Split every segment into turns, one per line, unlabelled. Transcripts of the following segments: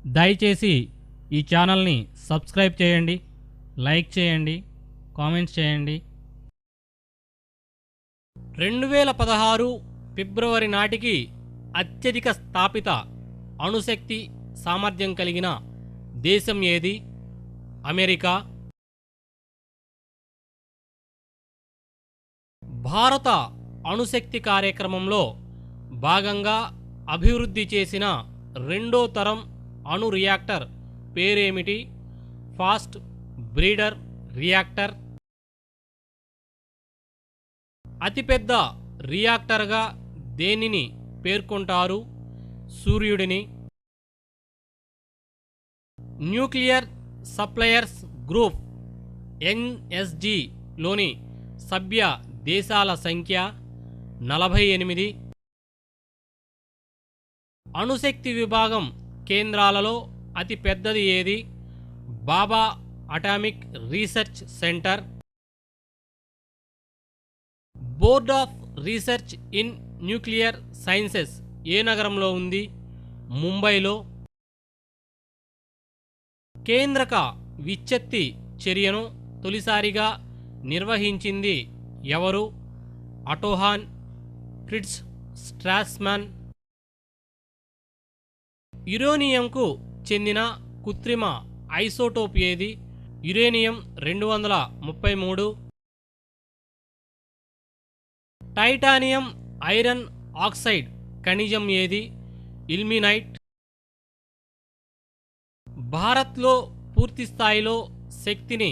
దయచేసి ఈ ఛానల్ని సబ్స్క్రైబ్ చేయండి, లైక్ చేయండి, కామెంట్స్ చేయండి. 2016 ఫిబ్రవరి నాటికి అత్యధిక స్థాపిత అణుశక్తి సామర్థ్యం కలిగిన దేశం ఏది? అమెరికా. భారత అణుశక్తి కార్యక్రమంలో భాగంగా అభివృద్ధి చేసిన రెండో తరం అణు రియాక్టర్ పేరేమిటి? Fast breeder reactor. అతిపెద్ద రియాక్టర్గా దేనిని పేర్కొంటారు? సూర్యుడిని. న్యూక్లియర్ సప్లయర్స్ గ్రూప్ ఎన్ఎస్జిలోని సభ్య దేశాల సంఖ్య 48. అణుశక్తి విభాగం కేంద్రాలలో అతి పెద్దది ఏది? Bhabha atomic research centre. Board of research in nuclear sciences ఏ నగరంలో ఉంది? ముంబైలో. కేంద్రక విచ్ఛత్తి చర్యను తొలిసారిగా నిర్వహించింది ఎవరు? అటోహాన్, ఫ్రిట్జ్ స్ట్రాస్మాన్. యురేనియంకు చెందిన కృత్రిమ ఐసోటోప్ ఏది? యురేనియం 233. టైటానియం ఐరన్ ఆక్సైడ్ ఖనిజం ఏది? ఇల్మినైట్. భారత్లో పూర్తిస్థాయిలో శక్తిని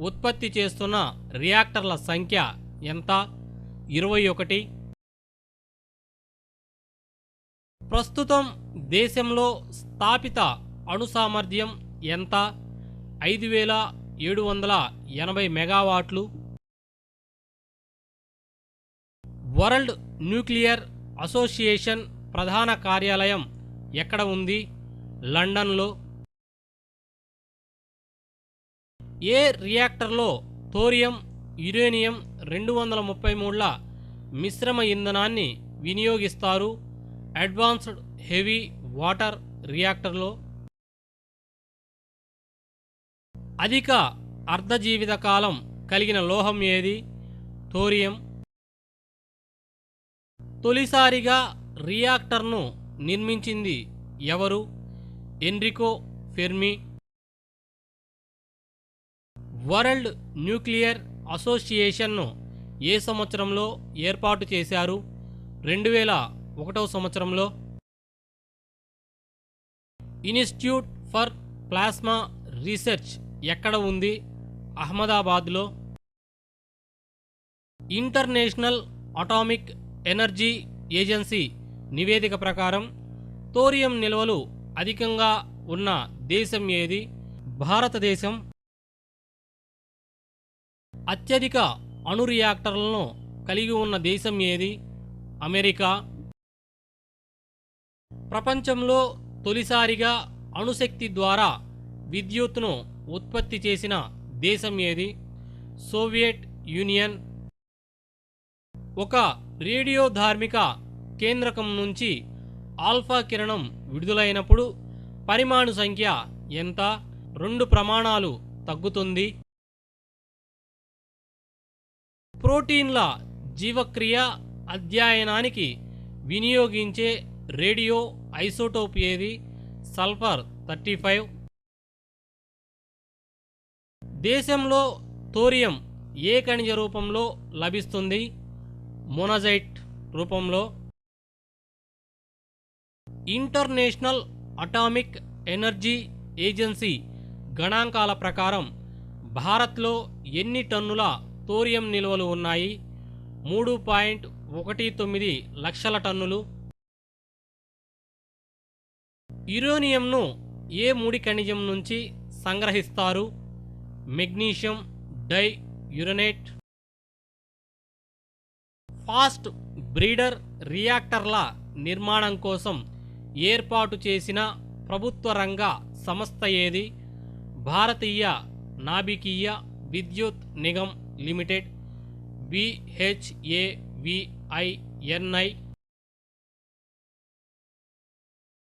ఉత్పత్తి చేస్తున్న రియాక్టర్ల సంఖ్య ఎంత? 21. ప్రస్తుతం దేశంలో స్థాపిత అణు సామర్థ్యం ఎంత? 5780 మెగావాట్లు. వరల్డ్ న్యూక్లియర్ అసోసియేషన్ ప్రధాన కార్యాలయం ఎక్కడ ఉంది? లండన్లో. ఏ రియాక్టర్లో థోరియం యురేనియం 233ల మిశ్రమ ఇంధనాన్ని వినియోగిస్తారు? అడ్వాన్స్డ్ హెవీ వాటర్ రియాక్టర్లో. అధిక అర్ధజీవిత కాలం కలిగిన లోహం ఏది? థోరియం. తొలిసారిగా రియాక్టర్ను నిర్మించింది ఎవరు? Enrico Fermi. వరల్డ్ న్యూక్లియర్ అసోసియేషన్ను ఏ సంవత్సరంలో ఏర్పాటు చేశారు? 2001 సంవత్సరంలో. ఇన్స్టిట్యూట్ ఫర్ ప్లాస్మా రీసెర్చ్ ఎక్కడ ఉంది? అహ్మదాబాద్లో. ఇంటర్నేషనల్ అటామిక్ ఎనర్జీ ఏజెన్సీ నివేదిక ప్రకారం థోరియం నిల్వలు అధికంగా ఉన్న దేశం ఏది? భారతదేశం. అత్యధిక అణు రియాక్టర్లను కలిగి ఉన్న దేశం ఏది? అమెరికా. ప్రపంచంలో తొలిసారిగా అణుశక్తి ద్వారా విద్యుత్తును ఉత్పత్తి చేసిన దేశం ఏది? Soviet union. ఒక రేడియోధార్మిక కేంద్రకం నుంచి ఆల్ఫా కిరణం విడుదలైనప్పుడు పరిమాణు సంఖ్య ఎంత? 2 ప్రమాణాలు తగ్గుతుంది. ప్రోటీన్ల జీవక్రియ అధ్యయనానికి వినియోగించే రేడియో ఐసోటోప్ ఏది? సల్ఫర్ 35. దేశంలో థోరియం ఏ ఖనిజ రూపంలో లభిస్తుంది? మోనజైట్ రూపంలో. ఇంటర్నేషనల్ అటామిక్ ఎనర్జీ ఏజెన్సీ గణాంకాల ప్రకారం భారత్లో ఎన్ని టన్నుల థోరియం నిల్వలు ఉన్నాయి? 3.19 లక్షల టన్నులు. యురేనియంను ఏ ముడి ఖనిజం నుంచి సంగ్రహిస్తారు? Magnesium diuranate. Fast breeder రియాక్టర్ల నిర్మాణం కోసం ఏర్పాటు చేసిన ప్రభుత్వ రంగ సంస్థ ఏది? భారతీయ నాభికీయ విద్యుత్ నిగమ్ లిమిటెడ్. BHAVINI.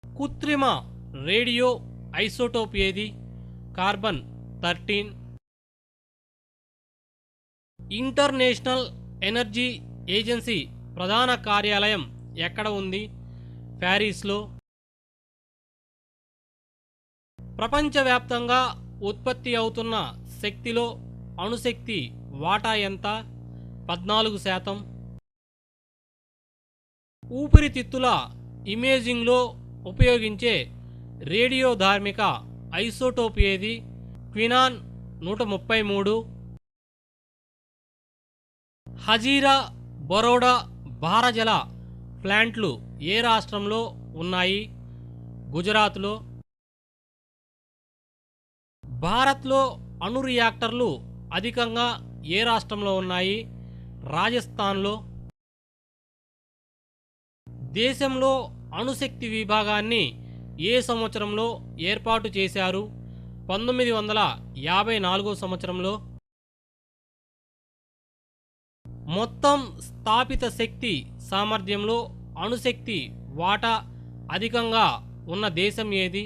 కృత్రిమ రేడియో ఐసోటోప్ ఏది? కార్బన్ 13. ఇంటర్నేషనల్ ఎనర్జీ ఏజెన్సీ ప్రధాన కార్యాలయం ఎక్కడ ఉంది? ప్యారిస్లో. ప్రపంచవ్యాప్తంగా ఉత్పత్తి అవుతున్న శక్తిలో అణుశక్తి వాటా ఎంత? 14%. ఊపిరితిత్తుల ఇమేజింగ్లో ఉపయోగించే రేడియోధార్మిక ఐసోటోప్ ఏది? క్వినాన్ 133. హజీరా బరోడా భారజల ప్లాంట్లు ఏ రాష్ట్రంలో ఉన్నాయి? గుజరాత్లో. భారత్లో అణు రియాక్టర్లు అధికంగా ఏ రాష్ట్రంలో ఉన్నాయి? రాజస్థాన్లో. దేశంలో అణుశక్తి విభాగాన్ని ఏ సంవత్సరంలో ఏర్పాటు చేశారు? 1954 సంవత్సరంలో. మొత్తం స్థాపిత శక్తి సామర్థ్యంలో అణుశక్తి వాటా అధికంగా ఉన్న దేశం ఏది?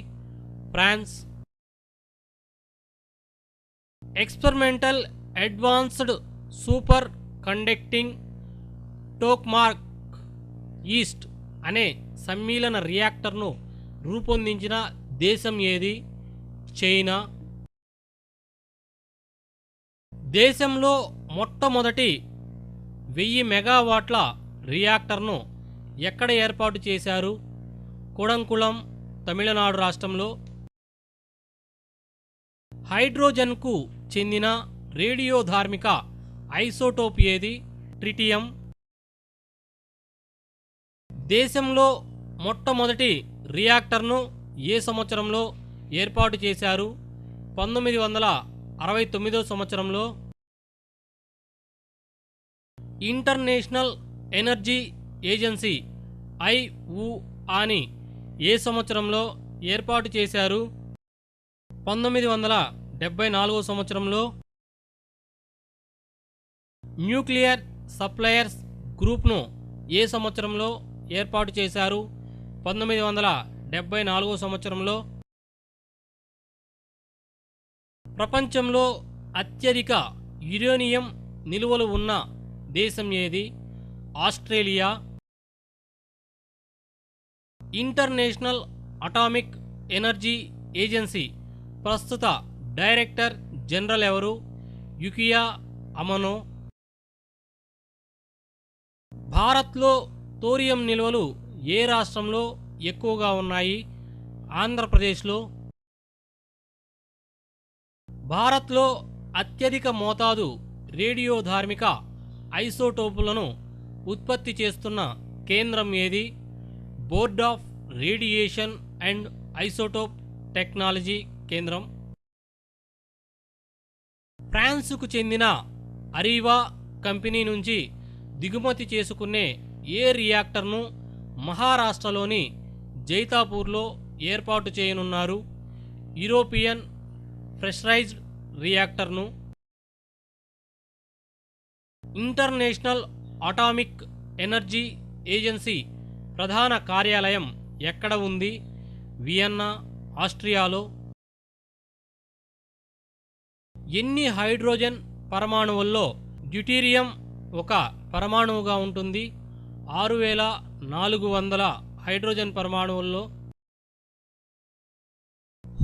France. Experimental advanced superconducting tokamak EAST అనే సమ్మీలన రియాక్టర్ను రూపొందించిన దేశం ఏది? చైనా. దేశంలో మొట్టమొదటి 1000 మెగావాట్ల రియాక్టర్ను ఎక్కడ ఏర్పాటు చేశారు? కుడంకుళం, తమిళనాడు రాష్ట్రంలో. హైడ్రోజన్కు చెందిన రేడియోధార్మిక ఐసోటోప్ ఏది? ట్రిటియం. దేశంలో మొట్టమొదటి రియాక్టర్ను ఏ సంవత్సరంలో ఏర్పాటు చేశారు? 1969 సంవత్సరంలో. ఇంటర్నేషనల్ ఎనర్జీ ఏజెన్సీ ఐఉఆని ఏ సంవత్సరంలో ఏర్పాటు చేశారు? 1974 సంవత్సరంలో. న్యూక్లియర్ సప్లయర్స్ గ్రూప్ను ఏ సంవత్సరంలో ఏర్పాటు చేశారు? 1974 సంవత్సరంలో. ప్రపంచంలో అత్యధిక యురేనియం నిల్వలు ఉన్న దేశం ఏది? Australia. International Atomic Energy agency ప్రస్తుత డైరెక్టర్ జనరల్ ఎవరు? యుకియా అమనో. భారత్లో థోరియం నిల్వలు ఏ రాష్ట్రంలో ఎక్కువగా ఉన్నాయి? ఆంధ్రప్రదేశ్లో. భారత్లో అత్యధిక మోతాదు రేడియోధార్మిక ఐసోటోపులను ఉత్పత్తి చేస్తున్న కేంద్రం ఏది? Board of radiation and isotope technology కేంద్రం. ఫ్రాన్స్కు చెందిన అరీవా కంపెనీ నుంచి దిగుమతి చేసుకునే ఏ రియాక్టర్ను మహారాష్ట్రలోని జైతాపూర్లో ఏర్పాటు చేయనున్నారు? యూరోపియన్ ప్రెషరైజ్డ్ రియాక్టర్ను. ఇంటర్నేషనల్ అటామిక్ ఎనర్జీ ఏజెన్సీ ప్రధాన కార్యాలయం ఎక్కడ ఉంది? వియన్నా, ఆస్ట్రియాలో. ఎన్ని హైడ్రోజన్ పరమాణువుల్లో డ్యూటీరియం ఒక పరమాణువుగా ఉంటుంది? 6400 హైడ్రోజన్ పరమాణువుల్లో.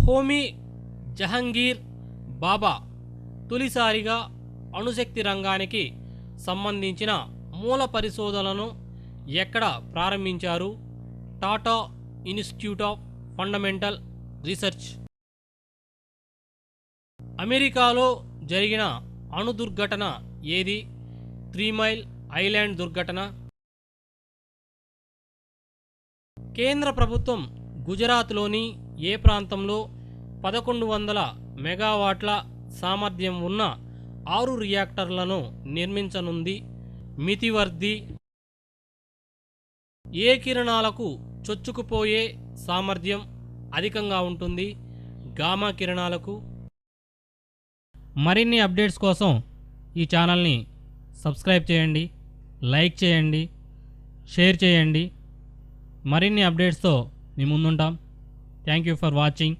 హోమీ జహంగీర్ బాబా తొలిసారిగా అణుశక్తి రంగానికి సంబంధించిన మూల పరిశోధనలను ఎక్కడ ప్రారంభించారు? Tata Institute of Fundamental Research. అమెరికాలో జరిగిన అణు దుర్ఘటన ఏది? 3 మైల్ ఐలాండ్ దుర్ఘటన. కేంద్ర ప్రభుత్వం గుజరాత్లోని ఏ ప్రాంతంలో 1100 మెగావాట్ల సామర్థ్యం ఉన్న 6 రియాక్టర్లను నిర్మించనుంది? మితివర్ది. ఏ కిరణాలకు చొచ్చుకుపోయే సామర్థ్యం అధికంగా ఉంటుంది? గామా కిరణాలకు. మరిన్ని అప్డేట్స్ కోసం ఈ ఛానల్ని సబ్స్క్రైబ్ చేయండి, లైక్ చేయండి, షేర్ చేయండి. మరిన్ని అప్డేట్స్తో మీ ముందుంటాం. Thank you for watching.